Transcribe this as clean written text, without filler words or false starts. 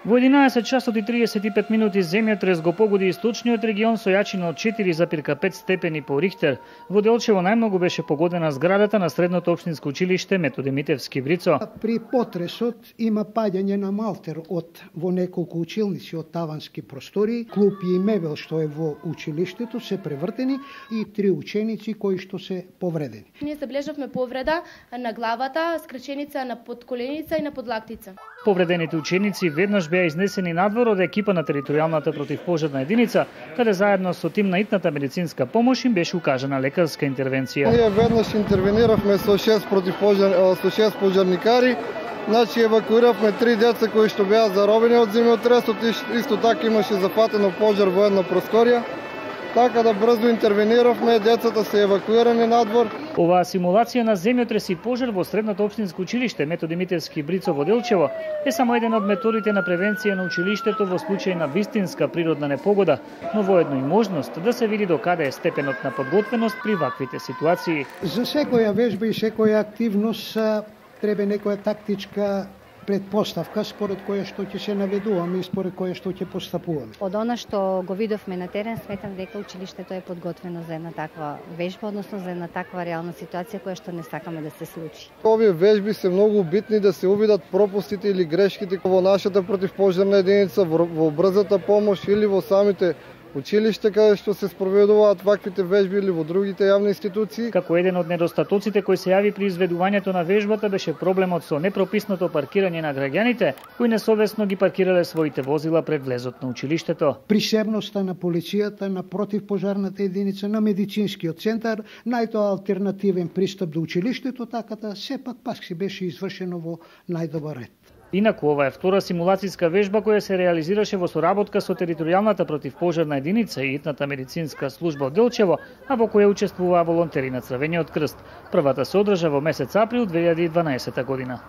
Во 11 часот и 35 минути земјотрес го погоди источниот регион со јачина од 4,5 степени по Рихтер. Во Делчево најмногу беше погодена зградата на средното општинско училиште Методи Митевски Врицо. При потресот има паѓање на малтер во неколку училници од тавански простори, клупи и мебел што е во училиштето се превртени и 3 ученици кои што се повредени. Ние забележавме повреда на главата, скрченица на подколеница и на подлактица. Повредените ученици веднаш беа изнесени надвор од екипа на територијалната противпожарна единица, каде заедно со тим на итната медицинска помош им беше укажана лекарска интервенција. Ние веднаш интервениравме со 6 пожарникари. Значи евакуиравме 3 деца кои што беа заробени од земјотресот, исто така имаше зафатено пожар во една просторија. Така да брзо интервениравме, децата се евакуирани надвор. Оваа симулација на земјотрес и пожар во средното општинско училиште Методи Митевски Врицо во Делчево е само еден од методите на превенција на училиштето во случај на вистинска природна непогода, но воедно и можност да се види докаде е степенот на подготвеност при ваквите ситуации. За секоја вежба и секоја активност треба некоја тактичка предпоставка според која што ќе се наведуваме и според која што ќе постапуваме. Од она што го видовме на терен, сметам дека училиштето е подготвено за една таква вежба, односно за една таква реална ситуација која што не сакаме да се случи. Овие вежби се многу битни да се увидат пропустите или грешките во нашата противпожарна единица, во брзата помош или во самите училиште каде што се спроведуваат ваквите вежби или во другите јавни институции. Како еден од недостатоците кои се јави при изведувањето на вежбата беше проблемот со непрописното паркирање на граѓаните кои несовесно ги паркирале своите возила пред влезот на училиштето. Присебноста на полицијата, на противпожарната единица, на медицинскиот центар, најтоа алтернативен пристап до училиштето, така да сепак пак си беше извршено во најдобар ред. Инаку, ова е втора симулацијска вежба која се реализираше во соработка со територијалната противпожарна единица и итната медицинска служба од Делчево, а во која учествуваа волонтери на Црвениот крст. Првата се одржа во месец април 2012 година.